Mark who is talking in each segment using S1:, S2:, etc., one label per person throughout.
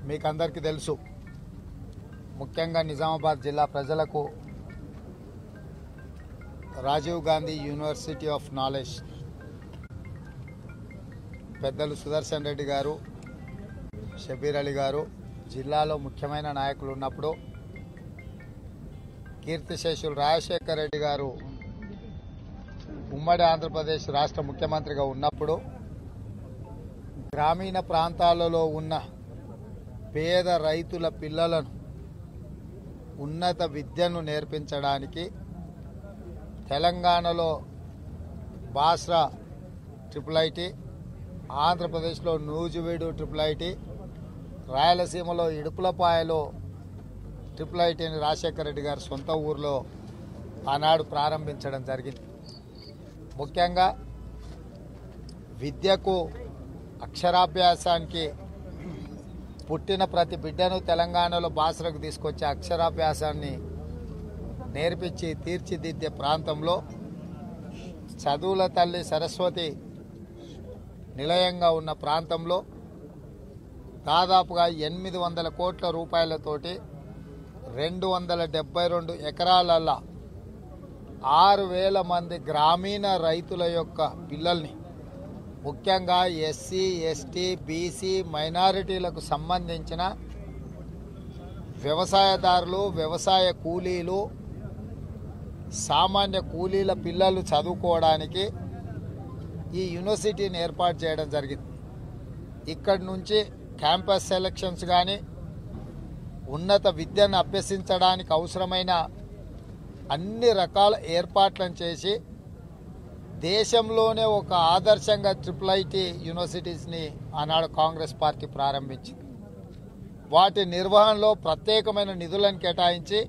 S1: మీకందరికీ తెలుసు, ముఖ్యంగా నిజామాబాద్ జిల్లా ప్రజలకు Rajiv Gandhi university of knowledge పెద్దలు సుదర్శన్ రెడ్డి గారు, షబీర్ అలీ గారు జిల్లాలో ముఖ్యమైన నాయకులు ఉన్నప్పుడు, కీర్తిశేషులు రాజశేఖర్ రెడ్డి గారు ఉమ్మడి ఆంధ్రప్రదేశ్ రాష్ట్ర ముఖ్యమంత్రిగా ఉన్నప్పుడు గ్రామీణ ప్రాంతాలలో ఉన్న పేద రైతుల పిల్లలను ఉన్నత విద్యను నేర్పించడానికి తెలంగాణలో బాస్రా IIIT, ఆంధ్రప్రదేశ్లో నూజివీడు IIIT, రాయలసీమలో ఇడుపులపాయలో IIITని రాజశేఖర రెడ్డి గారు సొంత ఊరిలో ఆనాడు ప్రారంభించడం జరిగింది. ముఖ్యంగా విద్యకు, అక్షరాభ్యాసానికి పుట్టిన ప్రతి బిడ్డను తెలంగాణలో బాసరకు తీసుకొచ్చే అక్షరాభ్యాసాన్ని నేర్పించి తీర్చిదిద్దే ప్రాంతంలో చదువుల తల్లి సరస్వతి నిలయంగా ఉన్న ప్రాంతంలో దాదాపుగా 800 కోట్ల రూపాయలతోటి 272 ఎకరాలల్ల 6,000 మంది గ్రామీణ రైతుల యొక్క పిల్లల్ని, ముఖ్యంగా ఎస్సీ, ఎస్టీ, బీసీ, మైనారిటీలకు సంబంధించిన వ్యవసాయదారులు, వ్యవసాయ కూలీలు, సామాన్య కూలీల పిల్లలు చదువుకోవడానికి ఈ యూనివర్సిటీని ఏర్పాటు చేయడం జరిగింది. ఇక్కడి నుంచి క్యాంపస్ సెలక్షన్స్ కానీ, ఉన్నత విద్యను అభ్యసించడానికి అవసరమైన అన్ని రకాల ఏర్పాట్లను చేసి దేశంలోనే ఒక ఆదర్శంగా IIIT యూనివర్సిటీస్ని ఆనాడు కాంగ్రెస్ పార్టీ ప్రారంభించింది. వాటి నిర్వహణలో ప్రత్యేకమైన నిధులను కేటాయించి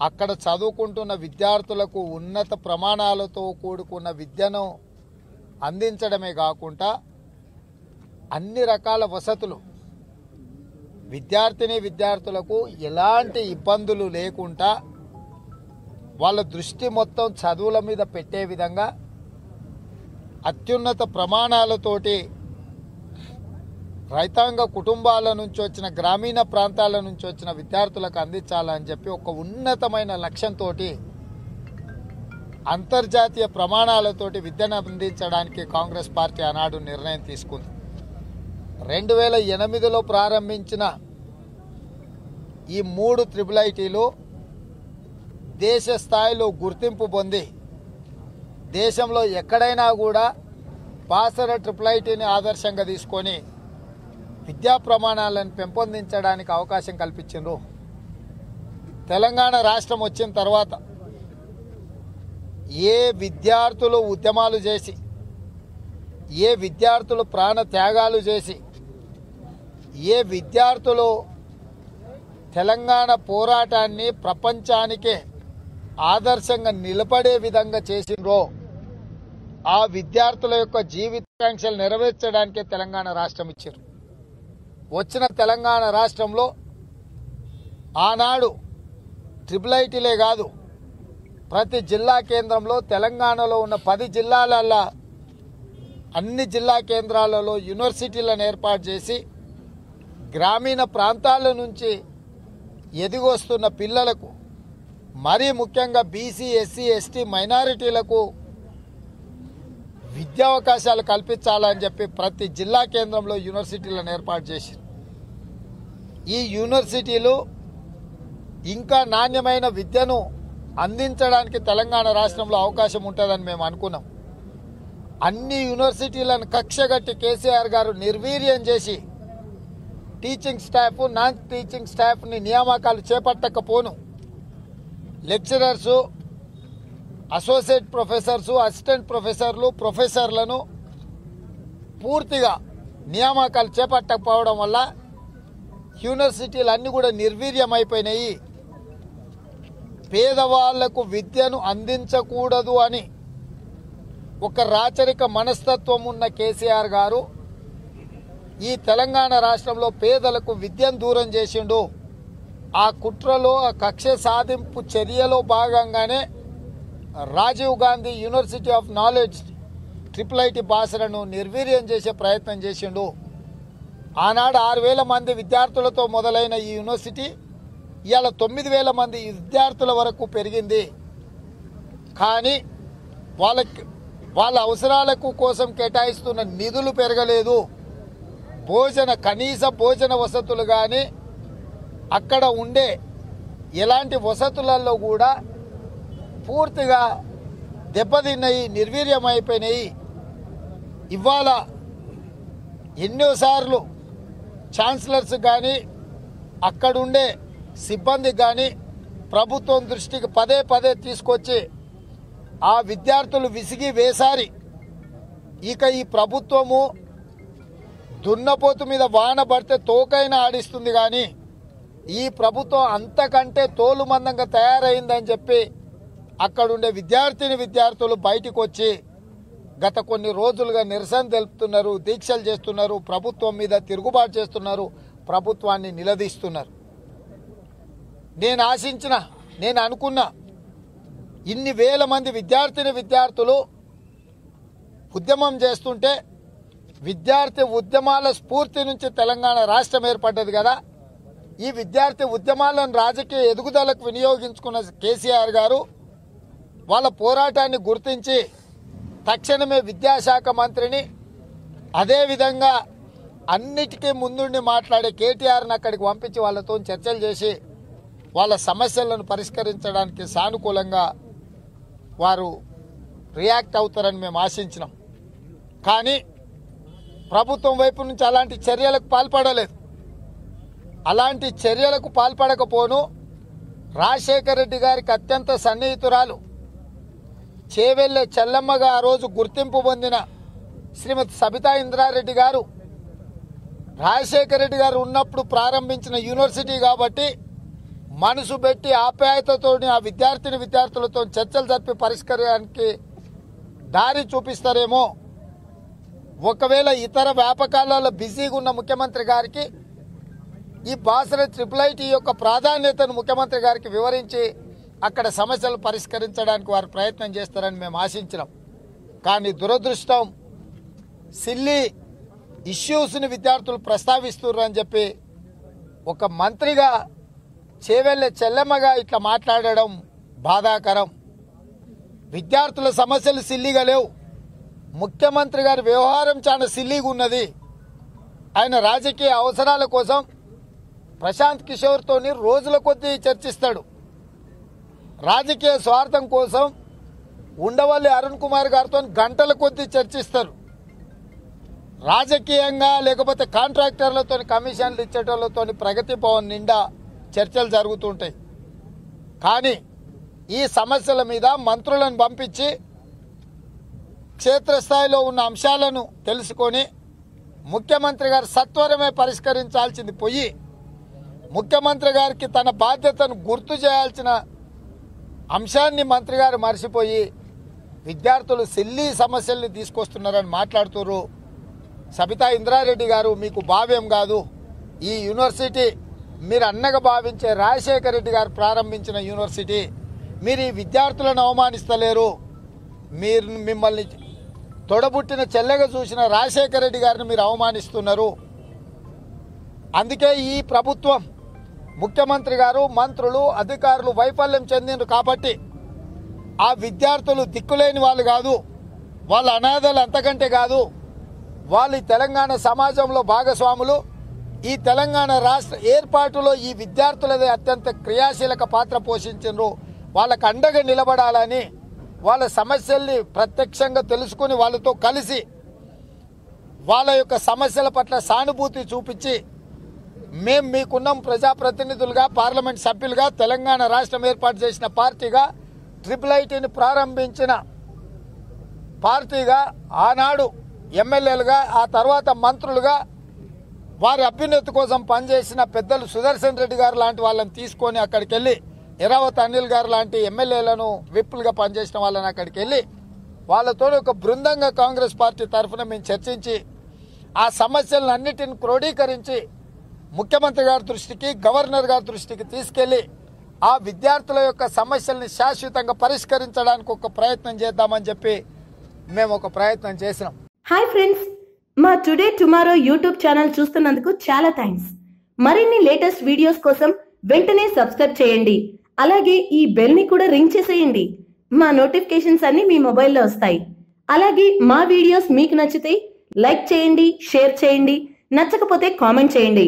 S1: అక్కడ చదువుకుంటున్న విద్యార్థులకు ఉన్నత ప్రమాణాలతో కూడుకున్న విద్యను అందించడమే కాకుండా అన్ని రకాల వసతులు విద్యార్థులకు ఎలాంటి ఇబ్బందులు లేకుండా వాళ్ళ దృష్టి మొత్తం చదువుల మీద పెట్టే విధంగా అత్యున్నత ప్రమాణాలతోటి రైతాంగ కుటుంబాల నుంచి వచ్చిన, గ్రామీణ ప్రాంతాల నుంచి వచ్చిన విద్యార్థులకు అందించాలని చెప్పి ఒక ఉన్నతమైన లక్ష్యంతో అంతర్జాతీయ ప్రమాణాలతోటి విద్యను అందించడానికి కాంగ్రెస్ పార్టీ ఆనాడు నిర్ణయం తీసుకుంది. 2008లో ప్రారంభించిన ఈ 3 IIITలు దేశ స్థాయిలో గుర్తింపు పొంది దేశంలో ఎక్కడైనా కూడా బాసర IIITని ఆదర్శంగా తీసుకొని విద్యా ప్రమాణాలను పెంపొందించడానికి అవకాశం కల్పించారు. తెలంగాణ రాష్ట్రం వచ్చిన తర్వాత ఏ విద్యార్థులు ఉద్యమాలు చేసి, ఏ విద్యార్థులు ప్రాణ త్యాగాలు చేసి, ఏ విద్యార్థులు తెలంగాణ పోరాటాన్ని ప్రపంచానికే ఆదర్శంగా నిలబడే విధంగా చేసిండ్రో ఆ విద్యార్థుల యొక్క జీవితాకాంక్షలు నెరవేర్చడానికే తెలంగాణ రాష్ట్రం ఇచ్చారు. వచ్చిన తెలంగాణ రాష్ట్రంలో ఆనాడు IIITలే కాదు, ప్రతి జిల్లా కేంద్రంలో తెలంగాణలో ఉన్న 10 జిల్లాలల్లో అన్ని జిల్లా కేంద్రాలలో యూనివర్సిటీలను ఏర్పాటు చేసి గ్రామీణ ప్రాంతాల నుంచి ఎదిగొస్తున్న పిల్లలకు, మరీ ముఖ్యంగా బీసీ, ఎస్సీ, ఎస్టీ, మైనారిటీలకు విద్యావకాశాలు కల్పించాలని చెప్పి ప్రతి జిల్లా కేంద్రంలో యూనివర్సిటీలను ఏర్పాటు చేశారు. ఈ యూనివర్సిటీలు ఇంకా నాణ్యమైన విద్యను అందించడానికి తెలంగాణ రాష్ట్రంలో అవకాశం ఉంటుందని మేము అనుకున్నాం. అన్ని యూనివర్సిటీలను కక్షగట్టి కేసీఆర్ గారు నిర్వీర్యం చేసి టీచింగ్ స్టాఫ్, నాన్ టీచింగ్ స్టాఫ్ని నియామకాలు చేపట్టకపోను లెక్చరర్సు, అసోసియేట్ ప్రొఫెసర్సు, అసిస్టెంట్ ప్రొఫెసర్లు, ప్రొఫెసర్లను పూర్తిగా నియామకాలు చేపట్టకపోవడం వల్ల యూనివర్సిటీలు అన్నీ కూడా నిర్వీర్యమైపోయినాయి. పేదవాళ్లకు విద్యను అందించకూడదు అని ఒక రాచరిక మనస్తత్వం ఉన్న కేసీఆర్ గారు ఈ తెలంగాణ రాష్ట్రంలో పేదలకు విద్యను దూరం చేసిండు. ఆ కుట్రలో, ఆ కక్ష సాధింపు చర్యలో భాగంగానే Rajiv Gandhi university of knowledge IIIT బాసరను నిర్వీర్యం చేసే ప్రయత్నం చేసిండు. ఆనాడు 6,000 మంది విద్యార్థులతో మొదలైన ఈ యూనివర్సిటీ ఇవాళ 9,000 మంది విద్యార్థుల వరకు పెరిగింది. కానీ వాళ్ళ అవసరాలకు కోసం కేటాయిస్తున్న నిధులు పెరగలేదు. కనీస భోజన వసతులు కానీ అక్కడ ఉండే ఎలాంటి వసతులలో కూడా పూర్తిగా దెబ్బతిన్నాయి, నిర్వీర్యమైపోయినాయి. ఇవాళ ఎన్నోసార్లు ఛాన్సలర్స్ కానీ అక్కడుండే సిబ్బంది కానీ ప్రభుత్వం దృష్టికి పదే పదే తీసుకొచ్చి ఆ విద్యార్థులు విసిగి వేసారి ఇక ఈ ప్రభుత్వము దున్నపోతు మీద వాన పడితే తోకైనా ఆడిస్తుంది. కానీ ఈ ప్రభుత్వం అంతకంటే తోలుమందంగా తయారైందని చెప్పి అక్కడుండే విద్యార్థులు బయటికి వచ్చి గత కొన్ని రోజులుగా నిరసన తెలుపుతున్నారు, దీక్షలు చేస్తున్నారు, ప్రభుత్వం మీద తిరుగుబాటు చేస్తున్నారు, ప్రభుత్వాన్ని నిలదీస్తున్నారు. నేను అనుకున్న ఇన్ని వేల మంది విద్యార్థులు ఉద్యమం చేస్తుంటే విద్యార్థి ఉద్యమాల స్ఫూర్తి నుంచి తెలంగాణ రాష్ట్రం ఏర్పడ్డది కదా. ఈ విద్యార్థి ఉద్యమాలను రాజకీయ ఎదుగుదలకు వినియోగించుకున్న కేసీఆర్ గారు వాళ్ళ పోరాటాన్ని గుర్తించి తక్షణమే విద్యాశాఖ మంత్రిని, అదేవిధంగా అన్నిటికీ ముందుండి మాట్లాడే కేటీఆర్ని అక్కడికి పంపించి వాళ్ళతో చర్చలు చేసి వాళ్ళ సమస్యలను పరిష్కరించడానికి సానుకూలంగా వారు రియాక్ట్ అవుతారని మేము ఆశించినాం. కానీ ప్రభుత్వం వైపు నుంచి అలాంటి చర్యలకు పాల్పడలేదు. అలాంటి చర్యలకు పాల్పడకపోను రాజశేఖర రెడ్డి గారికి అత్యంత సన్నిహితురాలు చేవెళ్ళే చెల్లమ్మగా ఆ రోజు గుర్తింపు పొందిన శ్రీమతి సబితా ఇంద్రారెడ్డి గారు రాజశేఖర రెడ్డి గారు ఉన్నప్పుడు ప్రారంభించిన యూనివర్సిటీ కాబట్టి మనసు పెట్టి ఆప్యాయతతో ఆ విద్యార్థులతో చర్చలు జరిపి పరిష్కారానికి దారి చూపిస్తారేమో. ఒకవేళ ఇతర వ్యాపకాలలో బిజీగా ఉన్న ముఖ్యమంత్రి గారికి ఈ బాసర IIIT యొక్క ప్రాధాన్యతను ముఖ్యమంత్రి గారికి వివరించి అక్కడ సమస్యలు పరిష్కరించడానికి వారు ప్రయత్నం చేస్తారని మేము ఆశించినాం. కానీ దురదృష్టం సిల్లీ ఇష్యూస్ని విద్యార్థులు ప్రస్తావిస్తున్నారు అని చెప్పి ఒక మంత్రిగా చేవెళ్ళే చెల్లెమ్మగా ఇట్లా మాట్లాడడం బాధాకరం. విద్యార్థుల సమస్యలు సిల్లీగా లేవు. ముఖ్యమంత్రి గారి వ్యవహారం చాలా సిల్లీగా ఉన్నది. ఆయన రాజకీయ అవసరాల కోసం ప్రశాంత్ కిషోర్తోని రోజుల కొద్దీ చర్చిస్తాడు. రాజకీయ స్వార్థం కోసం ఉండవల్లి అరుణ్ కుమార్ గారితో గంటల కొద్దీ చర్చిస్తారు. రాజకీయంగా లేకపోతే కాంట్రాక్టర్లతో కమిషన్లు ఇచ్చేటోళ్ళతో ప్రగతి భవన్ నిండా చర్చలు జరుగుతుంటాయి. కానీ ఈ సమస్యల మీద మంత్రులను పంపించి క్షేత్రస్థాయిలో ఉన్న అంశాలను తెలుసుకొని ముఖ్యమంత్రి గారు సత్వరమే పరిష్కరించాల్సింది పోయి ముఖ్యమంత్రి గారికి తన బాధ్యతను గుర్తు చేయాల్సిన అంశాన్ని మంత్రి గారు మర్చిపోయి విద్యార్థులు సిల్లీ సమస్యల్ని తీసుకొస్తున్నారని మాట్లాడుతున్నారు. సబితా ఇంద్రారెడ్డి గారు మీకు భావ్యం కాదు. ఈ యూనివర్సిటీ మీరు అన్నగా భావించే రాజశేఖర రెడ్డి గారు ప్రారంభించిన యూనివర్సిటీ. మీరు ఈ విద్యార్థులను అవమానిస్తలేరు. మిమ్మల్ని తొడబుట్టిన చెల్లెగా చూసిన రాజశేఖర రెడ్డి గారిని మీరు అవమానిస్తున్నారు. అందుకే ఈ ప్రభుత్వం ముఖ్యమంత్రి గారు మంత్రులు అధికారులు వైఫల్యం చెందినరు కాబట్టి ఆ విద్యార్థులు దిక్కులేని వాళ్ళు కాదు, వాళ్ళ అనాథలు అంతకంటే కాదు. వాళ్ళు తెలంగాణ సమాజంలో భాగస్వాములు. ఈ తెలంగాణ రాష్ట్ర ఏర్పాటులో ఈ విద్యార్థులదే అత్యంత క్రియాశీలక పాత్ర పోషించారు. వాళ్ళకు అండగా నిలబడాలని, వాళ్ళ సమస్యల్ని ప్రత్యక్షంగా తెలుసుకుని వాళ్ళతో కలిసి వాళ్ళ యొక్క సమస్యల పట్ల సానుభూతి చూపించి మేము మీకున్నాం ప్రజాప్రతినిధులుగా, పార్లమెంట్ సభ్యులుగా, తెలంగాణ రాష్ట్రం ఏర్పాటు చేసిన పార్టీగా, IIITని ప్రారంభించిన పార్టీగా, ఆనాడు ఎమ్మెల్యేలుగా, ఆ తర్వాత మంత్రులుగా వారి అభ్యున్నతి కోసం పనిచేసిన పెద్దలు సుదర్శన్ రెడ్డి గారు లాంటి వాళ్ళని తీసుకొని అక్కడికి వెళ్ళి, ఎరావత్ అనిల్ గారు లాంటి ఎమ్మెల్యేలను విప్పులుగా పనిచేసిన వాళ్ళని అక్కడికి వెళ్ళి వాళ్ళతో ఒక బృందంగా కాంగ్రెస్ పార్టీ తరఫున మేము చర్చించి ఆ సమస్యలను అన్నిటిని క్రోడీకరించి ముఖ్యమంత్రి గారి దృష్టికి, గవర్నర్ గారి దృష్టికి తీసుకెళ్లి ఆ విద్యార్థుల యొక్క సమస్యల్ని శాశ్వతంగా పరిష్కరించడానికి ఒక ప్రయత్నం చేద్దామని చెప్పి మేము ఒక ప్రయత్నం చేసినాం.
S2: హాయ్ ఫ్రెండ్స్, మా టుడే టుమారో యూట్యూబ్ ఛానల్ చూస్తున్నందుకు చాలా థ్యాంక్స్. మరిన్ని లేటెస్ట్ వీడియోస్ కోసం వెంటనే సబ్స్క్రైబ్ చేయండి. అలాగే ఈ బెల్ ని కూడా రింగ్ చేసేయండి. మా నోటిఫికేషన్స్ అన్ని మీ మొబైల్లో వస్తాయి. అలాగే మా వీడియోస్ మీకు నచ్చితే లైక్ చేయండి, షేర్ చేయండి, నచ్చకపోతే కామెంట్ చేయండి.